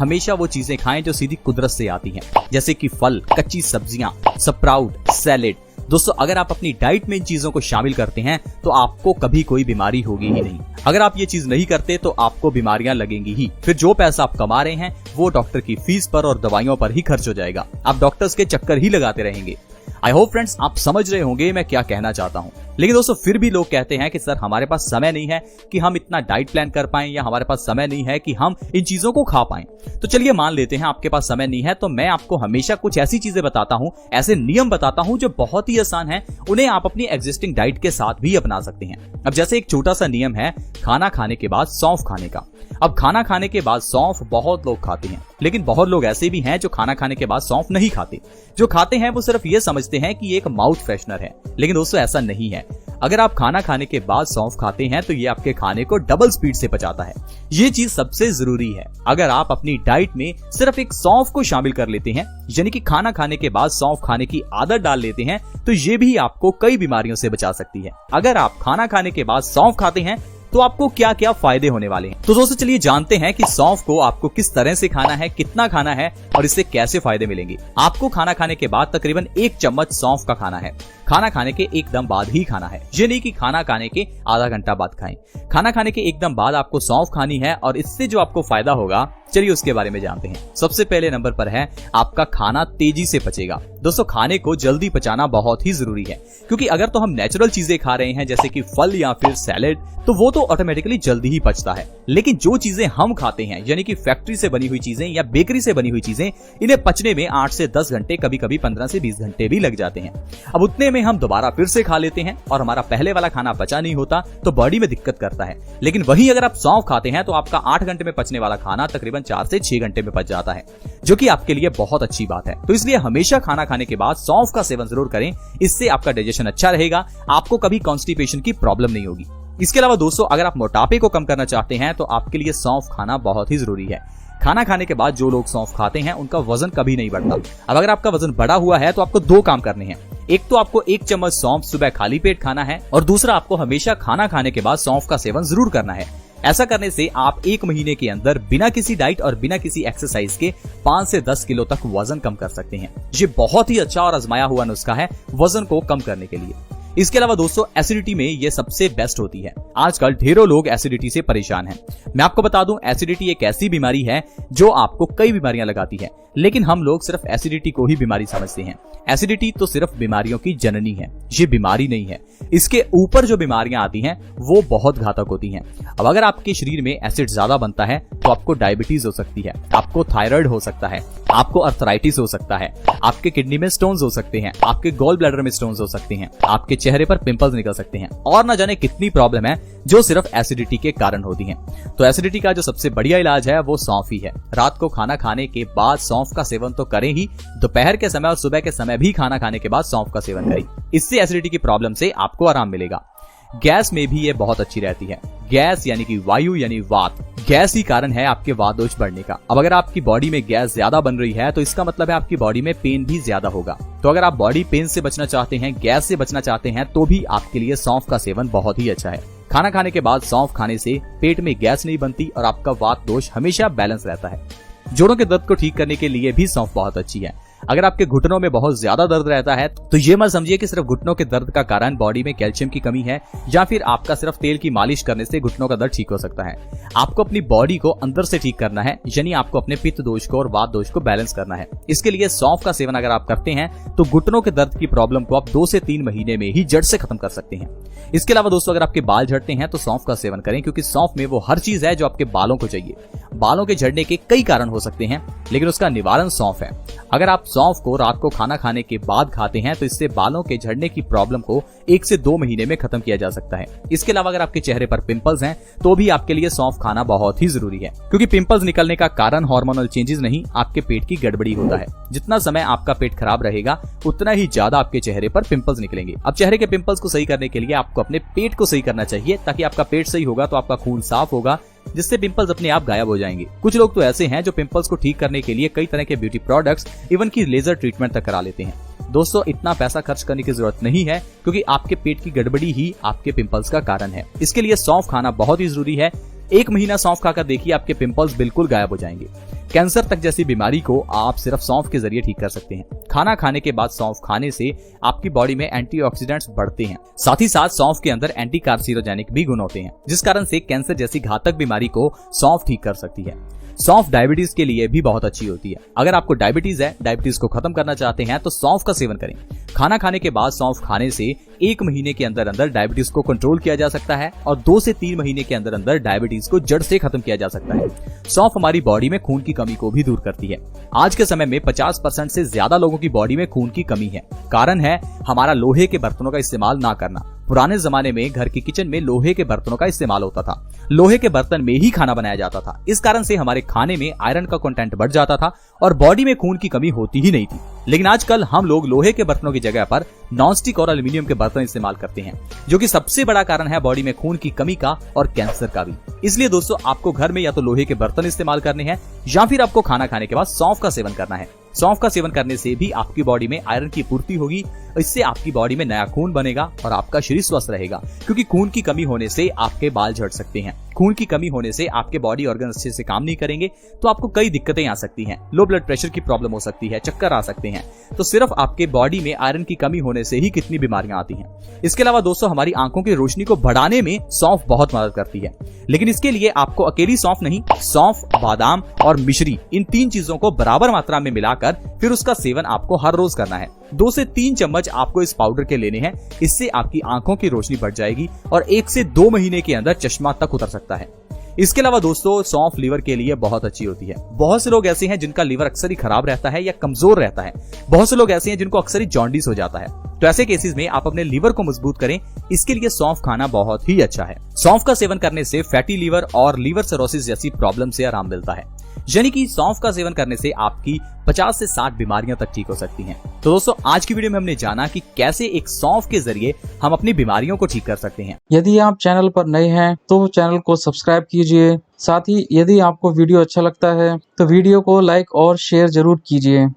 हमेशा वो चीजें खाएं जो सीधी कुदरत से आती हैं, जैसे कि फल, कच्ची सब्जियां, स्प्राउट, सैलेड। दोस्तों अगर आप अपनी डाइट में इन चीजों को शामिल करते हैं तो आपको कभी कोई बीमारी होगी ही नहीं। अगर आप ये चीज नहीं करते तो आपको बीमारियां लगेंगी ही। फिर जो पैसा आप कमा रहे हैं वो डॉक्टर की फीस पर और दवाइयों पर ही खर्च हो जाएगा। आप डॉक्टर्स के चक्कर ही लगाते रहेंगे। आई होप फ्रेंड्स आप समझ रहे होंगे मैं क्या कहना चाहता हूँ। लेकिन दोस्तों फिर भी लोग कहते हैं कि सर हमारे पास समय नहीं है कि हम इतना डाइट प्लान कर पाएं, या हमारे पास समय नहीं है कि हम इन चीजों को खा पाएं। तो चलिए मान लेते हैं आपके पास समय नहीं है, तो मैं आपको हमेशा कुछ ऐसी चीजें बताता हूं, ऐसे नियम बताता हूं जो बहुत ही आसान है, उन्हें आप अपनी एग्जिस्टिंग डाइट के साथ भी अपना सकते हैं। अब जैसे एक छोटा सा नियम है खाना खाने के बाद सौंफ खाने का। अब खाना खाने के बाद सौंफ बहुत लोग खाते हैं, लेकिन बहुत लोग ऐसे भी हैं जो खाना खाने के बाद सौंफ नहीं खाते। जो खाते हैं वो सिर्फ ये समझते हैं कि ये एक माउथ फ्रेशनर है, लेकिन दोस्तों ऐसा नहीं है। अगर आप खाना खाने के बाद सौंफ खाते हैं तो ये आपके खाने को डबल स्पीड से पचाता है। ये चीज सबसे जरूरी है। अगर आप अपनी डाइट में सिर्फ एक सौंफ को शामिल कर लेते हैं, यानी कि खाना खाने के बाद सौंफ खाने की आदत डाल लेते हैं, तो ये भी आपको कई बीमारियों से बचा सकती है। अगर आप खाना खाने के बाद सौंफ खाते हैं तो आपको क्या क्या फायदे होने वाले हैं। तो दोस्तों चलिए जानते हैं कि सौंफ को आपको किस तरह से खाना है, कितना खाना है और इससे कैसे फायदे मिलेंगे। आपको खाना खाने के बाद तकरीबन 1 चम्मच सौंफ का खाना है। खाना खाने के एकदम बाद ही खाना है, ये नहीं कि खाना खाने के आधा घंटा बाद खाएं। खाना खाने के एकदम बाद आपको सौंफ खानी है और इससे जो आपको फायदा होगा चलिए उसके बारे में जानते हैं। सबसे पहले नंबर पर है आपका खाना तेजी से पचेगा। दोस्तों खाने को जल्दी पचाना बहुत ही जरूरी है, क्योंकि अगर तो हम नेचुरल चीजें खा रहे हैं जैसे कि फल या फिर सैलेड, तो वो तो ऑटोमेटिकली जल्दी ही पचता है। लेकिन जो चीजें हम खाते हैं यानी कि फैक्ट्री से बनी हुई चीजें या बेकरी से बनी हुई चीजें, इन्हें पचने में 8 से 10 घंटे, कभी कभी 15 से 20 घंटे भी लग जाते हैं। अब उतने में हम दोबारा फिर से खा लेते हैं और हमारा पहले वाला खाना पचा नहीं होता तो बॉडी में दिक्कत करता है। लेकिन वहीं अगर आप सौंफ खाते हैं तो आपका 8 घंटे में पचने वाला खाना तकरीबन 4 से 6 घंटे में पच जाता है, जो कि आपके लिए बहुत अच्छी बात है। तो इसलिए हमेशा खाना खाने के बाद सौंफ का सेवन जरूर करें, इससे आपका डाइजेशन अच्छा रहेगा, आपको कभी कॉन्स्टिपेशन की प्रॉब्लम नहीं होगी। इसके अलावा दोस्तों अगर आप मोटापे को कम करना चाहते हैं तो आपके लिए सौंफ खाना बहुत ही जरूरी है। खाना खाने के बाद जो लोग सौंफ खाते हैं उनका वजन कभी नहीं बढ़ता। अब अगर आपका वजन बढ़ा हुआ है तो आपको 2 काम करने हैं। एक तो आपको 1 चम्मच सौंफ सुबह खाली पेट खाना है, और दूसरा आपको हमेशा खाना खाने के बाद सौंफ का सेवन जरूर करना है। ऐसा करने से आप 1 महीने के अंदर बिना किसी डाइट और बिना किसी एक्सरसाइज के 5 से 10 किलो तक वजन कम कर सकते हैं। ये बहुत ही अच्छा और आजमाया हुआ नुस्खा है वजन को कम करने के लिए। इसके अलावा दोस्तों एसिडिटी में ये सबसे बेस्ट होती है। आजकल ढेरों लोग एसिडिटी से परेशान हैं। मैं आपको बता दूं एसिडिटी एक ऐसी बीमारी है जो आपको कई बीमारियां लगाती है, लेकिन हम लोग सिर्फ एसिडिटी को ही बीमारी समझते हैं। एसिडिटी तो सिर्फ बीमारियों की जननी है, ये बीमारी नहीं है। इसके ऊपर जो बीमारियां आती हैं वो बहुत घातक होती हैं। अब अगर आपके शरीर में एसिड ज्यादा बनता है तो आपको डायबिटीज हो सकती है, आपको थायराइड हो सकता है, आपको अर्थराइटिस हो सकता है, आपके किडनी में स्टोन्स हो सकते हैं, आपके गॉल ब्लैडर में स्टोन्स हो सकते हैं, आपके चेहरे पर पिंपल्स निकल सकते हैं, और न जाने कितनी प्रॉब्लम है जो सिर्फ एसिडिटी के कारण होती हैं। तो एसिडिटी का जो सबसे बढ़िया इलाज है वो सौंफ ही है। रात को खाना खाने के बाद सौंफ का सेवन तो करें ही, दोपहर के समय और सुबह के समय भी खाना खाने के बाद सौंफ का सेवन करें। इससे एसिडिटी की प्रॉब्लम से आपको आराम मिलेगा। गैस में भी ये बहुत अच्छी रहती है। गैस यानी कि वायु यानी वात, गैस ही कारण है आपके वात दोष बढ़ने का। अब अगर आपकी बॉडी में गैस ज्यादा बन रही है तो इसका मतलब है आपकी बॉडी में पेन भी ज्यादा होगा। तो अगर आप बॉडी पेन से बचना चाहते हैं, गैस से बचना चाहते हैं, तो भी आपके लिए सौंफ का सेवन बहुत ही अच्छा है। खाना खाने के बाद सौंफ खाने से पेट में गैस नहीं बनती और आपका वात दोष हमेशा बैलेंस रहता है। जोड़ों के दर्द को ठीक करने के लिए भी सौंफ बहुत अच्छी है। अगर आपके घुटनों में बहुत ज्यादा दर्द रहता है तो ये मत समझिए कि सिर्फ घुटनों के दर्द का कारण बॉडी में कैल्शियम की कमी है, या फिर आपका सिर्फ तेल की मालिश करने से घुटनों का दर्द ठीक हो सकता है। आपको अपनी बॉडी को अंदर से ठीक करना है, यानी आपको अपने पित्त दोष को और वात दोष को बैलेंस करना है। इसके लिए सौंफ का सेवन अगर आप करते हैं तो घुटनों के दर्द की प्रॉब्लम को आप 2 से 3 महीने में ही जड़ से खत्म कर सकते हैं। इसके अलावा दोस्तों अगर आपके बाल झड़ते हैं तो सौंफ का सेवन करें, क्योंकि सौंफ में वो हर चीज है जो आपके बालों को चाहिए। बालों के झड़ने के कई कारण हो सकते हैं, लेकिन उसका निवारण सौंफ है। अगर आप सौंफ को रात को खाना खाने के बाद खाते हैं तो इससे बालों के झड़ने की प्रॉब्लम को 1 से 2 महीने में खत्म किया जा सकता है। इसके अलावा अगर आपके चेहरे पर पिंपल्स हैं तो भी आपके लिए सौंफ खाना बहुत ही जरूरी है, क्योंकि पिंपल्स निकलने का कारण हार्मोनल चेंजेस नहीं, आपके पेट की गड़बड़ी होता है। जितना समय आपका पेट खराब रहेगा उतना ही ज्यादा आपके चेहरे पर पिंपल्स निकलेंगे। अब चेहरे के पिंपल्स को सही करने के लिए आपको अपने पेट को सही करना चाहिए, ताकि आपका पेट सही होगा तो आपका खून साफ होगा, जिससे पिंपल्स अपने आप गायब हो जाएंगे। कुछ लोग तो ऐसे हैं जो पिंपल्स को ठीक करने के लिए कई तरह के ब्यूटी प्रोडक्ट्स, इवन की लेजर ट्रीटमेंट तक करा लेते हैं। दोस्तों इतना पैसा खर्च करने की जरूरत नहीं है, क्योंकि आपके पेट की गड़बड़ी ही आपके पिंपल्स का कारण है। इसके लिए सौंफ खाना बहुत ही जरूरी है। 1 महीना सौंफ खाकर देखिए, आपके पिंपल्स बिल्कुल गायब हो जाएंगे। कैंसर तक जैसी बीमारी को आप सिर्फ सौंफ के जरिए ठीक कर सकते हैं। खाना खाने के बाद सौंफ खाने से आपकी बॉडी में एंटीऑक्सीडेंट्स बढ़ते हैं। साथ ही साथ सौंफ के अंदर एंटी कार्सिनोजेनिक भी गुण होते हैं, जिस कारण से कैंसर जैसी घातक बीमारी को सौंफ ठीक कर सकती है। सौंफ डायबिटीज के लिए भी बहुत अच्छी होती है। अगर आपको डायबिटीज है, डायबिटीज को खत्म करना चाहते हैं तो सौंफ का सेवन करें। खाना खाने के बाद सौंफ खाने से 1 महीने के अंदर अंदर डायबिटीज को कंट्रोल किया जा सकता है और 2 से 3 महीने के अंदर अंदर डायबिटीज को जड़ से खत्म किया जा सकता है। सौंफ हमारी बॉडी में खून की कमी को भी दूर करती है। आज के समय में 50% से ज्यादा लोगों की बॉडी में खून की कमी है। कारण है हमारा लोहे के बर्तनों का इस्तेमाल ना करना। पुराने जमाने में घर के किचन में लोहे के बर्तनों का इस्तेमाल होता था। लोहे के बर्तन में ही खाना बनाया जाता था। इस कारण से हमारे खाने में आयरन का कंटेंट बढ़ जाता था और बॉडी में खून की कमी होती ही नहीं थी। लेकिन आजकल हम लोग लोहे के बर्तनों की जगह पर नॉनस्टिक और एल्यूमिनियम के बर्तन इस्तेमाल करते हैं, जो कि सबसे बड़ा कारण है बॉडी में खून की कमी का और कैंसर का भी। इसलिए दोस्तों, आपको घर में या तो लोहे के बर्तन इस्तेमाल करने हैं या फिर आपको खाना खाने के बाद सौंफ का सेवन करना है। सौंफ का सेवन करने से भी आपकी बॉडी में आयरन की पूर्ति होगी। इससे आपकी बॉडी में नया खून बनेगा और आपका शरीर स्वस्थ रहेगा, क्योंकि खून की कमी होने से आपके बाल झड़ सकते हैं। खून की कमी होने से आपके बॉडी ऑर्गन अच्छे से काम नहीं करेंगे तो आपको कई दिक्कतें आ सकती हैं। लो ब्लड प्रेशर की प्रॉब्लम हो सकती है, चक्कर आ सकते हैं। तो सिर्फ आपके बॉडी में आयरन की कमी होने से ही कितनी बीमारियां आती हैं। इसके अलावा दोस्तों, हमारी आंखों की रोशनी को बढ़ाने में सौंफ बहुत मदद करती है। लेकिन इसके लिए आपको अकेली सौंफ नहीं, सौंफ, बादाम और मिश्री, इन 3 चीजों को बराबर मात्रा में मिलाकर फिर उसका सेवन आपको हर रोज करना है। 2 से 3 चम्मच आपको इस पाउडर के लेने हैं। इससे आपकी आंखों की रोशनी बढ़ जाएगी और 1 से 2 महीने के अंदर चश्मा तक उतर सकता है। इसके अलावा दोस्तों, सौंफ लीवर के लिए बहुत अच्छी होती है। बहुत से लोग ऐसे हैं जिनका लीवर अक्सर ही खराब रहता है या कमजोर रहता है। बहुत से लोग ऐसे हैं जिनको अक्सर ही जॉन्डिस हो जाता है। तो ऐसे केसेस में आप अपने लीवर को मजबूत करें, इसके लिए सौंफ खाना बहुत ही अच्छा है। सौंफ का सेवन करने से फैटी लीवर और लीवर सिरोसिस जैसी प्रॉब्लम से आराम मिलता है। यानी कि सौंफ का सेवन करने से आपकी 50 से 60 बीमारियां तक ठीक हो सकती हैं। तो दोस्तों, आज की वीडियो में हमने जाना कि कैसे एक सौंफ के जरिए हम अपनी बीमारियों को ठीक कर सकते हैं। यदि आप चैनल पर नए हैं तो चैनल को सब्सक्राइब कीजिए। साथ ही यदि आपको वीडियो अच्छा लगता है तो वीडियो को लाइक और शेयर जरूर कीजिए।